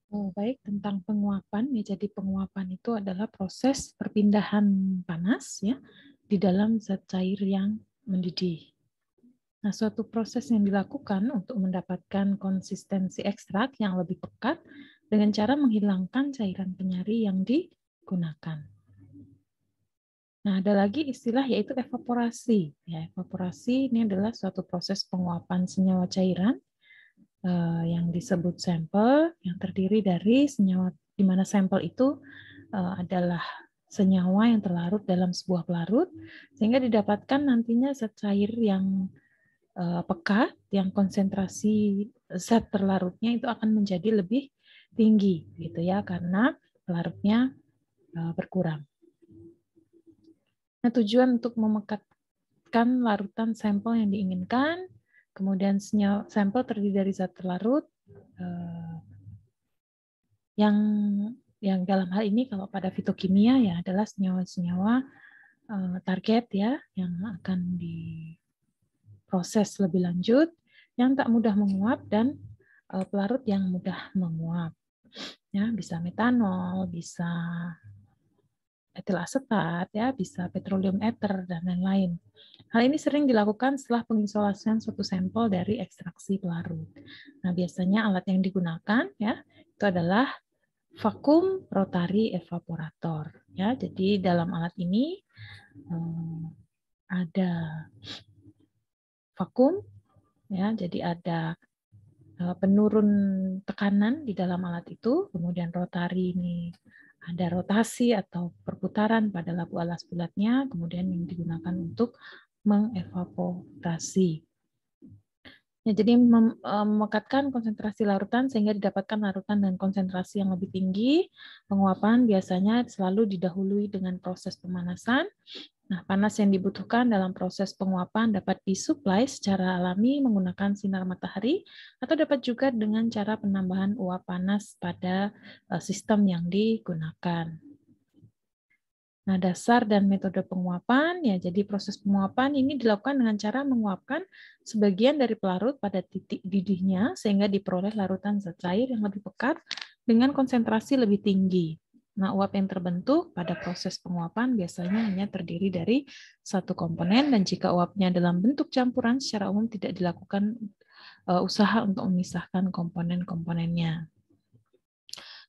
Oh, baik, tentang penguapan ya. Jadi penguapan itu adalah proses perpindahan panas ya di dalam zat cair yang mendidih. Nah, suatu proses yang dilakukan untuk mendapatkan konsistensi ekstrak yang lebih pekat dengan cara menghilangkan cairan penyari yang digunakan. Nah, ada lagi istilah yaitu evaporasi. Ya, evaporasi ini adalah suatu proses penguapan senyawa cairan yang disebut sampel, yang terdiri dari senyawa, di mana sampel itu adalah senyawa yang terlarut dalam sebuah pelarut, sehingga didapatkan nantinya zat cair yang pekat, yang konsentrasi zat terlarutnya itu akan menjadi lebih tinggi, gitu ya, karena pelarutnya berkurang. Nah, tujuan untuk memekatkan larutan sampel yang diinginkan, kemudian sampel terdiri dari zat terlarut, yang dalam hal ini kalau pada fitokimia ya adalah senyawa-senyawa target ya yang akan diproses lebih lanjut, yang tak mudah menguap dan pelarut yang mudah menguap. Ya, bisa metanol, bisa etil asetat, ya, bisa petroleum ether dan lain-lain. Hal ini sering dilakukan setelah pengisolasian suatu sampel dari ekstraksi pelarut. Nah, biasanya alat yang digunakan ya itu adalah vakum rotary evaporator. Ya, jadi dalam alat ini ada vakum, ya, jadi ada penurun tekanan di dalam alat itu, kemudian rotari ini ada rotasi atau perputaran pada labu alas bulatnya, kemudian yang digunakan untuk mengevaporasi. Ya, jadi memekatkan konsentrasi larutan sehingga didapatkan larutan dan konsentrasi yang lebih tinggi. Penguapan biasanya selalu didahului dengan proses pemanasan. Nah, panas yang dibutuhkan dalam proses penguapan dapat disuplai secara alami menggunakan sinar matahari atau dapat juga dengan cara penambahan uap panas pada sistem yang digunakan. Nah, dasar dan metode penguapan, ya jadi proses penguapan ini dilakukan dengan cara menguapkan sebagian dari pelarut pada titik didihnya sehingga diperoleh larutan zat cair yang lebih pekat dengan konsentrasi lebih tinggi. Nah, uap yang terbentuk pada proses penguapan biasanya hanya terdiri dari satu komponen dan jika uapnya dalam bentuk campuran secara umum tidak dilakukan usaha untuk memisahkan komponen-komponennya.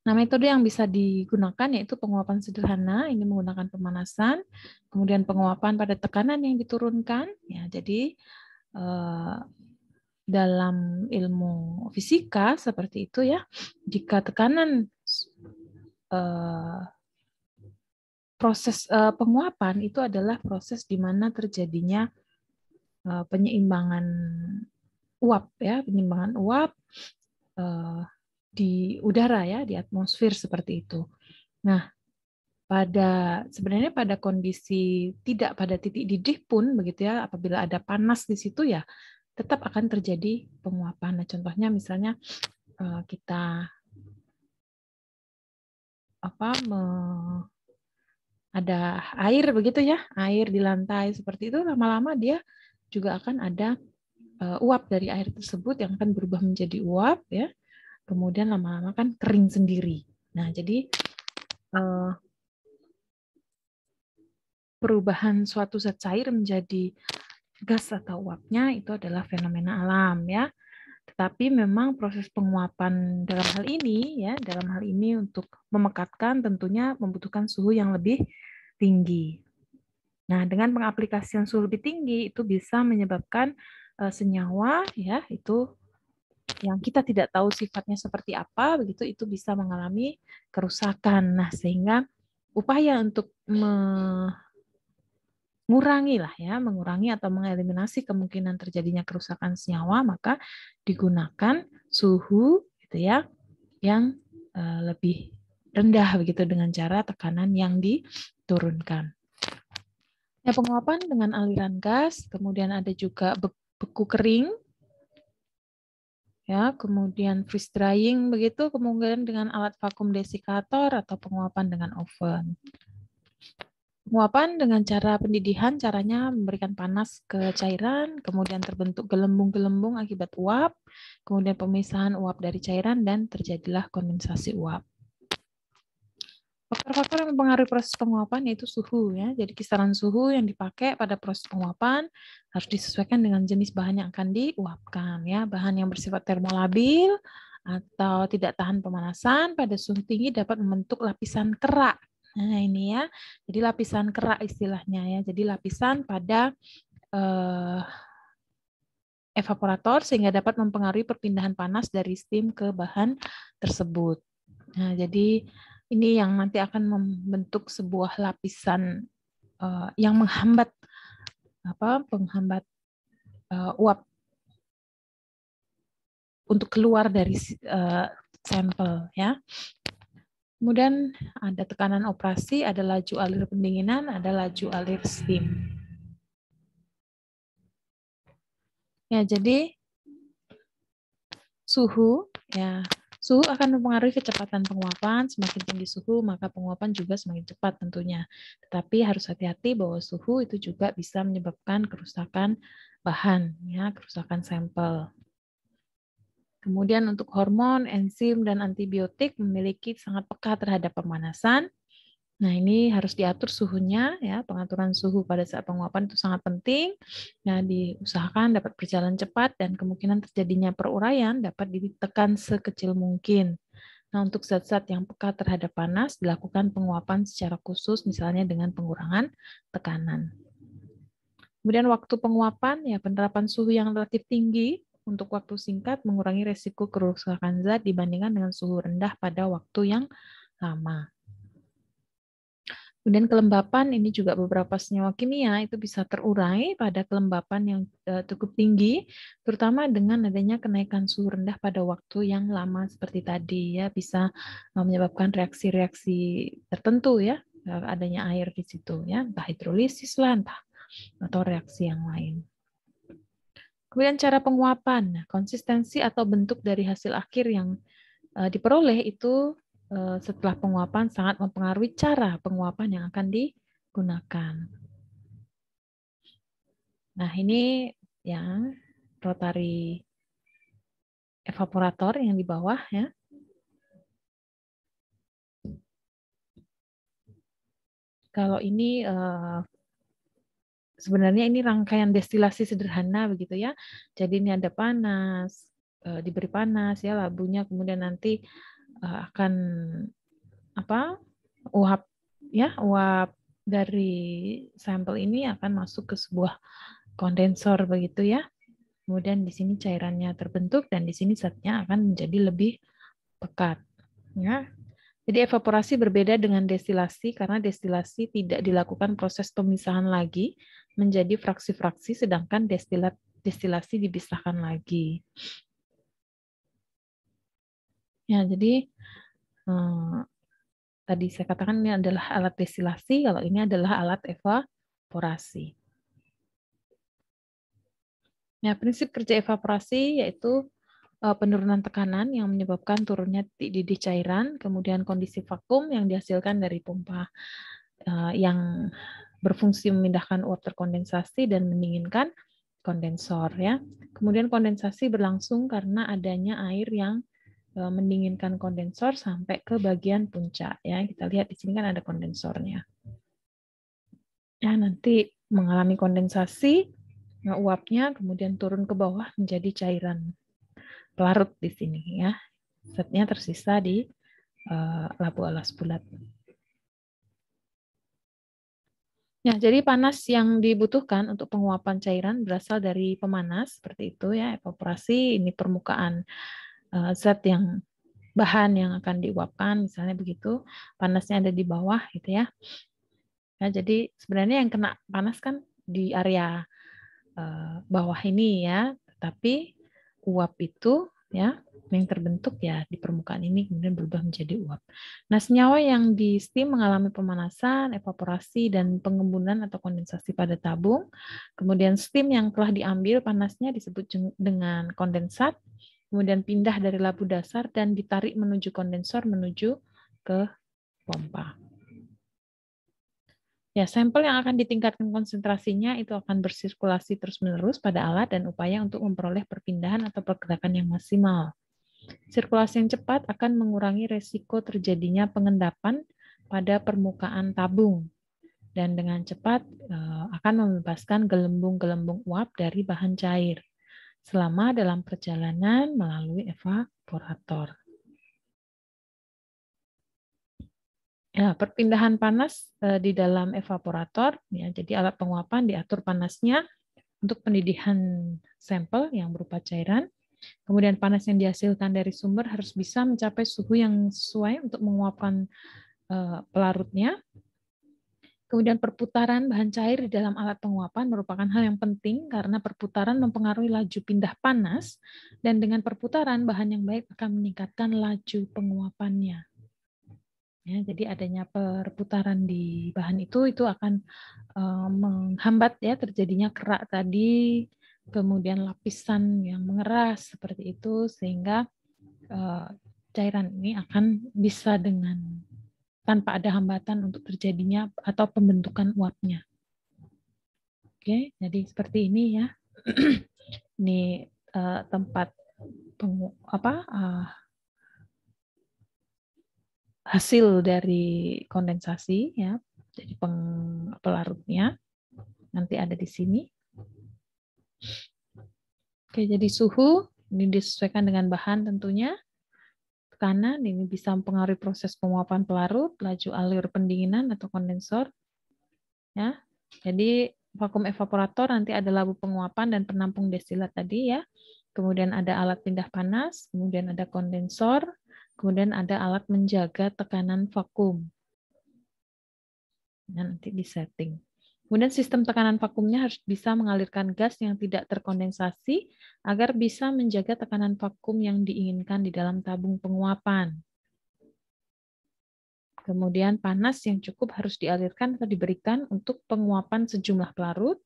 Nah, metode yang bisa digunakan yaitu penguapan sederhana, ini menggunakan pemanasan, kemudian penguapan pada tekanan yang diturunkan. Ya, jadi dalam ilmu fisika seperti itu ya, jika tekanan proses penguapan itu adalah proses di mana terjadinya penyeimbangan uap ya, penyeimbangan uap di udara ya, di atmosfer seperti itu. Nah, sebenarnya pada kondisi tidak pada titik didih pun begitu ya, apabila ada panas di situ ya tetap akan terjadi penguapan. Nah, contohnya misalnya kita ada air begitu ya, air di lantai seperti itu, lama-lama dia juga akan ada uap dari air tersebut yang akan berubah menjadi uap ya. Kemudian lama-lama kan kering sendiri. Nah, jadi perubahan suatu zat cair menjadi gas atau uapnya itu adalah fenomena alam ya. Tetapi memang proses penguapan dalam hal ini untuk memekatkan tentunya membutuhkan suhu yang lebih tinggi. Nah, dengan pengaplikasian suhu lebih tinggi itu bisa menyebabkan senyawa ya itu yang kita tidak tahu sifatnya seperti apa begitu itu bisa mengalami kerusakan. Nah, sehingga upaya untuk mengurangi atau mengeliminasi kemungkinan terjadinya kerusakan senyawa, maka digunakan suhu gitu ya yang lebih rendah begitu dengan cara tekanan yang diturunkan. Nah, penguapan dengan aliran gas, kemudian ada juga beku kering, ya, kemudian freeze drying begitu, kemudian dengan alat vakum desikator atau penguapan dengan oven. Penguapan dengan cara pendidihan, caranya memberikan panas ke cairan, kemudian terbentuk gelembung-gelembung akibat uap, kemudian pemisahan uap dari cairan, dan terjadilah kondensasi uap. Faktor-faktor yang mempengaruhi proses penguapan yaitu suhu, ya. Jadi kisaran suhu yang dipakai pada proses penguapan harus disesuaikan dengan jenis bahan yang akan diuapkan, ya. Bahan yang bersifat termolabil atau tidak tahan pemanasan pada suhu tinggi dapat membentuk lapisan kerak. Nah, ini ya. Jadi lapisan kerak istilahnya, ya. Jadi lapisan pada evaporator sehingga dapat mempengaruhi perpindahan panas dari steam ke bahan tersebut. Nah, jadi ini yang nanti akan membentuk sebuah lapisan yang menghambat penghambat uap untuk keluar dari sampel, ya. Kemudian ada tekanan operasi, ada laju alir pendinginan, ada laju alir steam. Ya, jadi suhu, ya, suhu akan mempengaruhi kecepatan penguapan. Semakin tinggi suhu, maka penguapan juga semakin cepat tentunya. Tetapi harus hati-hati bahwa suhu itu juga bisa menyebabkan kerusakan bahan, ya, kerusakan sampel. Kemudian untuk hormon, enzim, dan antibiotik memiliki sangat peka terhadap pemanasan. Nah, ini harus diatur suhunya, ya. Pengaturan suhu pada saat penguapan itu sangat penting. Nah, diusahakan dapat berjalan cepat dan kemungkinan terjadinya peruraian dapat ditekan sekecil mungkin. Nah, untuk zat-zat yang peka terhadap panas dilakukan penguapan secara khusus, misalnya dengan pengurangan tekanan. Kemudian waktu penguapan, ya, penerapan suhu yang relatif tinggi untuk waktu singkat mengurangi resiko kerusakan zat dibandingkan dengan suhu rendah pada waktu yang lama. Kemudian kelembapan, ini juga beberapa senyawa kimia itu bisa terurai pada kelembapan yang cukup tinggi, terutama dengan adanya kenaikan suhu rendah pada waktu yang lama seperti tadi, ya, bisa menyebabkan reaksi-reaksi tertentu, ya, adanya air di situ, ya, entah hidrolisis lah, entah atau reaksi yang lain. Kemudian cara penguapan, konsistensi atau bentuk dari hasil akhir yang diperoleh itu setelah penguapan sangat mempengaruhi cara penguapan yang akan digunakan. Nah, ini ya rotary evaporator yang di bawah, ya. Kalau ini sebenarnya ini rangkaian destilasi sederhana begitu, ya. Jadi ini ada panas, diberi panas, ya, labunya, kemudian nanti akan uap, ya, uap dari sampel ini akan masuk ke sebuah kondensor begitu, ya. Kemudian di sini cairannya terbentuk dan di sini zatnya akan menjadi lebih pekat, ya. Jadi evaporasi berbeda dengan destilasi karena destilasi tidak dilakukan proses pemisahan lagi menjadi fraksi-fraksi, sedangkan destilasi dipisahkan lagi. Ya, jadi tadi saya katakan ini adalah alat destilasi, kalau ini adalah alat evaporasi. Nah, prinsip kerja evaporasi yaitu penurunan tekanan yang menyebabkan turunnya titik didih cairan, kemudian kondisi vakum yang dihasilkan dari pompa yang berfungsi memindahkan uap terkondensasi dan mendinginkan kondensor, ya. Kemudian kondensasi berlangsung karena adanya air yang mendinginkan kondensor sampai ke bagian puncak, ya. Kita lihat di sini kan ada kondensornya. Ya, nanti mengalami kondensasi, uapnya kemudian turun ke bawah menjadi cairan pelarut di sini, ya. Zatnya tersisa di labu alas bulat. Ya, jadi panas yang dibutuhkan untuk penguapan cairan berasal dari pemanas seperti itu, ya. Evaporasi ini permukaan zat yang bahan yang akan diuapkan, misalnya begitu. Panasnya ada di bawah, gitu, ya. Ya, jadi sebenarnya yang kena panas kan di area bawah ini, ya, tapi uap itu, ya, yang terbentuk ya di permukaan ini kemudian berubah menjadi uap. Nah, senyawa yang di steam mengalami pemanasan, evaporasi, dan pengembunan atau kondensasi pada tabung. Kemudian steam yang telah diambil panasnya disebut dengan kondensat, kemudian pindah dari labu dasar dan ditarik menuju kondensor menuju ke pompa. Ya, sampel yang akan ditingkatkan konsentrasinya itu akan bersirkulasi terus-menerus pada alat dan upaya untuk memperoleh perpindahan atau pergerakan yang maksimal. Sirkulasi yang cepat akan mengurangi resiko terjadinya pengendapan pada permukaan tabung dan dengan cepat akan membebaskan gelembung-gelembung uap dari bahan cair selama dalam perjalanan melalui evaporator. Ya, perpindahan panas di dalam evaporator, ya, jadi alat penguapan diatur panasnya untuk pendidih sampel yang berupa cairan. Kemudian panas yang dihasilkan dari sumber harus bisa mencapai suhu yang sesuai untuk menguapkan pelarutnya. Kemudian perputaran bahan cair di dalam alat penguapan merupakan hal yang penting karena perputaran mempengaruhi laju pindah panas dan dengan perputaran bahan yang baik akan meningkatkan laju penguapannya. Ya, jadi adanya perputaran di bahan itu akan menghambat ya terjadinya kerak tadi, kemudian lapisan yang mengeras seperti itu sehingga cairan ini akan bisa tanpa ada hambatan untuk terjadinya atau pembentukan uapnya. Oke, jadi seperti ini ya. Ini tempat hasil dari kondensasi ya, jadi pelarutnya nanti ada di sini. Oke, jadi suhu ini disesuaikan dengan bahan tentunya. Tekanan ini bisa mempengaruhi proses penguapan pelarut, laju alur pendinginan atau kondensor. Ya, jadi vakum evaporator nanti ada labu penguapan dan penampung destilat tadi ya. Kemudian ada alat pindah panas, kemudian ada kondensor, kemudian ada alat menjaga tekanan vakum. Nah, nanti di setting. Kemudian sistem tekanan vakumnya harus bisa mengalirkan gas yang tidak terkondensasi agar bisa menjaga tekanan vakum yang diinginkan di dalam tabung penguapan. Kemudian panas yang cukup harus dialirkan atau diberikan untuk penguapan sejumlah pelarut,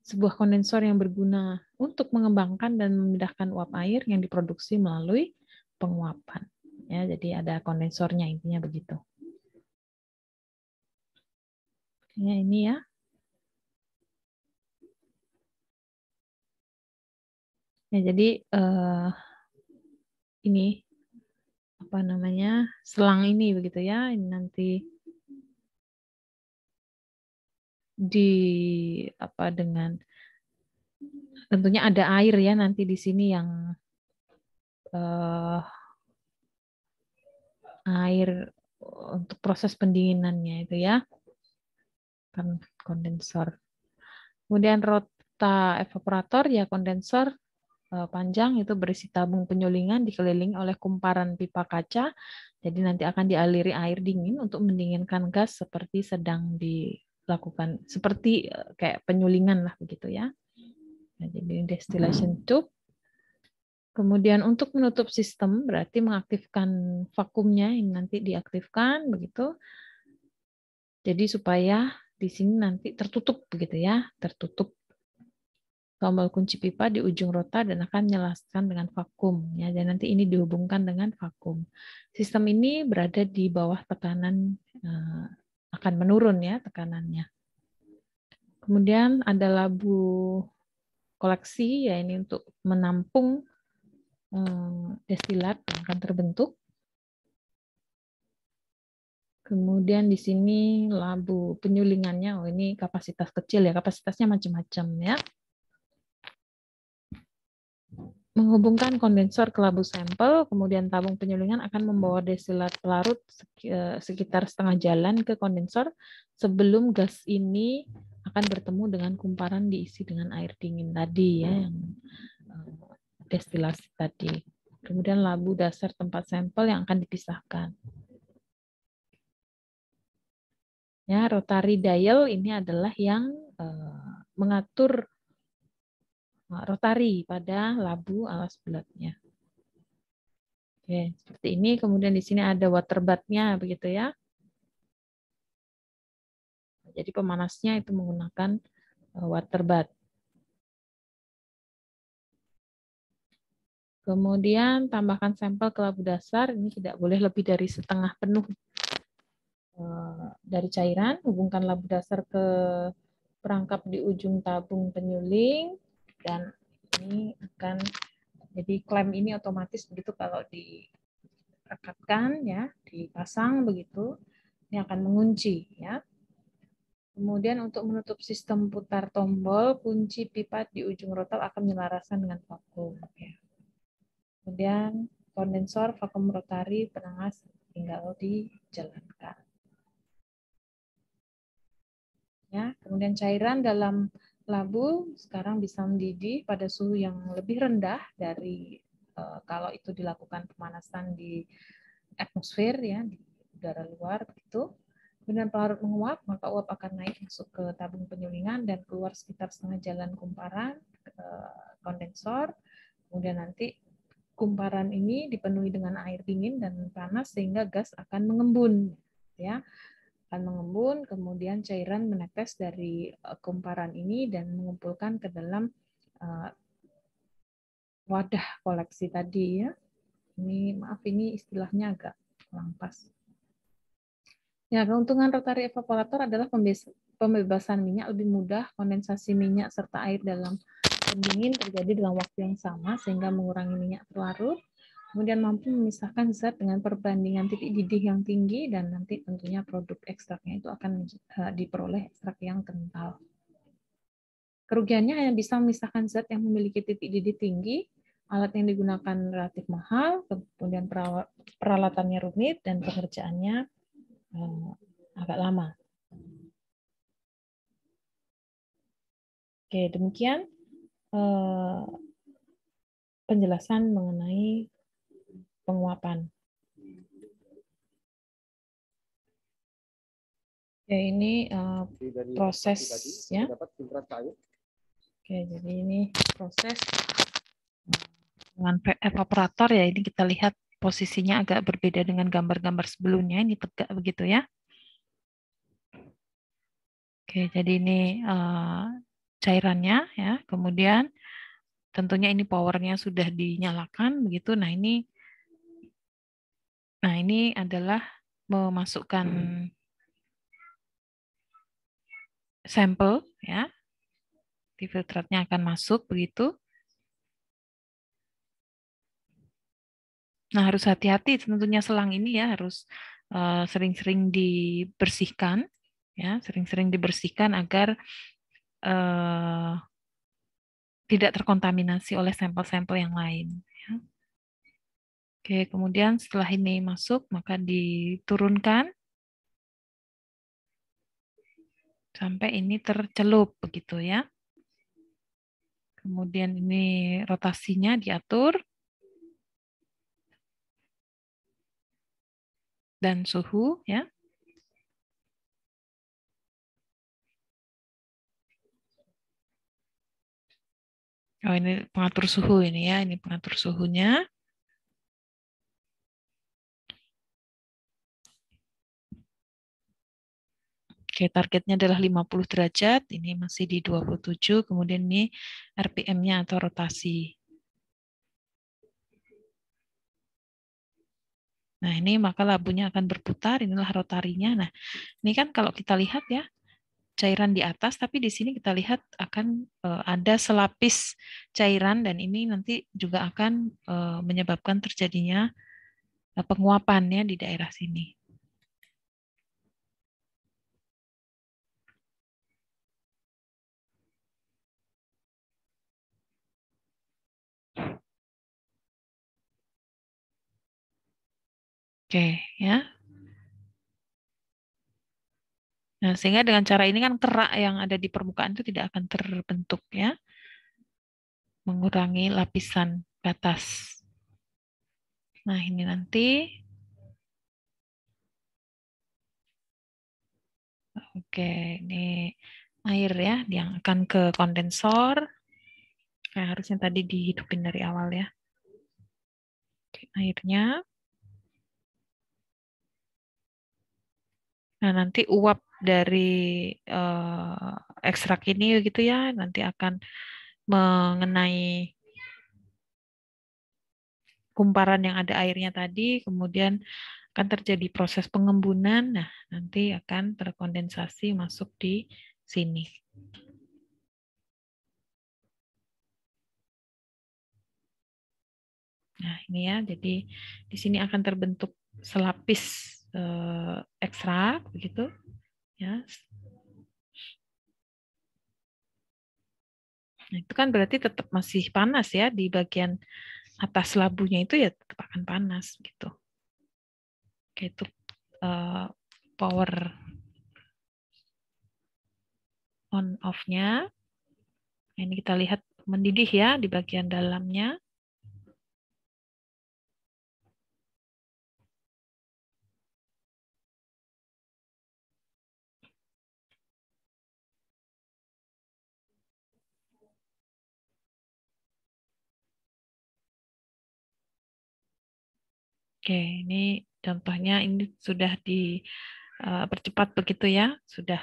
sebuah kondensor yang berguna untuk mengembangkan dan memindahkan uap air yang diproduksi melalui penguapan. Ya, jadi ada kondensornya intinya begitu. Ya, ini ya. Ya, jadi ini apa namanya selang ini begitu ya. Ini nanti dengan tentunya ada air ya nanti di sini yang air untuk proses pendinginannya itu ya, kan kondensor. Kemudian rota evaporator ya kondensor panjang itu berisi tabung penyulingan dikelilingi oleh kumparan pipa kaca. Jadi nanti akan dialiri air dingin untuk mendinginkan gas seperti sedang dilakukan seperti kayak penyulingan lah begitu ya. Nah, jadi distillation tube. Kemudian untuk menutup sistem berarti mengaktifkan vakumnya ini nanti diaktifkan begitu. Jadi supaya di sini nanti tertutup begitu ya, tertutup tombol kunci pipa di ujung rota dan akan menjelaskan dengan vakum ya. Dan nanti ini dihubungkan dengan vakum. Sistem ini berada di bawah tekanan akan menurun ya tekanannya. Kemudian ada labu koleksi ya ini untuk menampung destilat yang akan terbentuk. Kemudian di sini labu penyulingannya, oh ini kapasitas kecil ya, kapasitasnya macam-macam ya. Menghubungkan kondensor ke labu sampel, kemudian tabung penyulingan akan membawa destilat pelarut sekitar setengah jalan ke kondensor sebelum gas ini akan bertemu dengan kumparan diisi dengan air dingin tadi ya, yang destilasi tadi. Kemudian labu dasar tempat sampel yang akan dipisahkan. Ya, rotary dial ini adalah yang mengatur rotari pada labu alas bulatnya. Oke, seperti ini. Kemudian di sini ada water bath-nya begitu ya. Jadi pemanasnya itu menggunakan water bath. Kemudian tambahkan sampel ke labu dasar, ini tidak boleh lebih dari setengah penuh dari cairan, hubungkan labu dasar ke perangkap di ujung tabung penyuling, dan ini akan jadi klem ini otomatis begitu kalau direkatkan ya, dipasang begitu, ini akan mengunci ya. Kemudian untuk menutup sistem putar tombol, kunci pipa di ujung rotor akan menyelaraskan dengan vakum. Ya. Kemudian kondensor, vakum rotari, penaas tinggal dijalankan. Ya, kemudian cairan dalam labu sekarang bisa mendidih pada suhu yang lebih rendah dari kalau itu dilakukan pemanasan di atmosfer ya, di udara luar begitu. Kemudian pelarut menguap, maka uap akan naik masuk ke tabung penyulingan dan keluar sekitar setengah jalan kumparan kondensor. Kemudian nanti kumparan ini dipenuhi dengan air dingin dan panas sehingga gas akan mengembun ya. Akan mengembun, kemudian cairan menetes dari kumparan ini dan mengumpulkan ke dalam wadah koleksi tadi ya. Ini maaf ini istilahnya agak kurang pas. Ya, keuntungan rotary evaporator adalah pembebasan minyak lebih mudah, kondensasi minyak serta air dalam pendingin terjadi dalam waktu yang sama sehingga mengurangi minyak terlarut. Kemudian mampu memisahkan zat dengan perbandingan titik didih yang tinggi dan nanti tentunya produk ekstraknya itu akan diperoleh ekstrak yang kental. Kerugiannya hanya bisa memisahkan zat yang memiliki titik didih tinggi, alat yang digunakan relatif mahal, kemudian peralatannya rumit dan pengerjaannya agak lama. Oke, demikian penjelasan mengenai penguapan. Ya, ini prosesnya. Oke, jadi ini proses dengan evaporator ya. Ini kita lihat posisinya agak berbeda dengan gambar-gambar sebelumnya. Ini tegak begitu ya. Oke, jadi ini cairannya ya. Kemudian tentunya ini powernya sudah dinyalakan begitu. Nah ini adalah memasukkan sampel ya. Filtratnya akan masuk begitu. Nah, harus hati-hati tentunya selang ini ya, harus sering-sering dibersihkan ya, sering-sering dibersihkan agar tidak terkontaminasi oleh sampel-sampel yang lain ya. Oke, kemudian setelah ini masuk maka diturunkan sampai ini tercelup begitu ya. Kemudian ini rotasinya diatur dan suhu ya. Oh, ini pengatur suhu ini ya, ini pengatur suhunya. Oke, targetnya adalah 50 derajat, ini masih di 27, kemudian ini RPM-nya atau rotasi. Nah, ini maka labunya akan berputar, inilah rotarinya. Nah, ini kan kalau kita lihat ya, cairan di atas, tapi di sini kita lihat akan ada selapis cairan dan ini nanti juga akan menyebabkan terjadinya penguapannya di daerah sini. Oke, ya. Nah, sehingga dengan cara ini kan kerak yang ada di permukaan itu tidak akan terbentuk ya. Mengurangi lapisan batas. Nah, ini nanti. Oke, ini air ya yang akan ke kondensor. Harusnya tadi dihidupin dari awal ya. Oke, airnya. Nah, nanti uap dari ekstrak ini gitu ya, nanti akan mengenai kumparan yang ada airnya tadi, kemudian akan terjadi proses pengembunan. Nah, nanti akan terkondensasi masuk di sini. Nah, ini ya. Jadi di sini akan terbentuk selapis ekstrak begitu ya. Nah, itu kan berarti tetap masih panas ya di bagian atas labunya itu ya tetap akan panas gitu. Oke, itu power on off-nya. Ini kita lihat mendidih ya di bagian dalamnya. Oke, ini contohnya ini sudah dipercepat begitu ya, sudah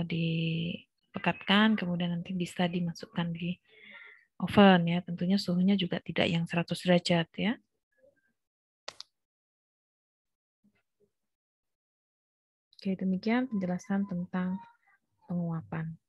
dipekatkan, kemudian nanti bisa dimasukkan di oven ya. Tentunya suhunya juga tidak yang 100 derajat ya. Oke, demikian penjelasan tentang penguapan.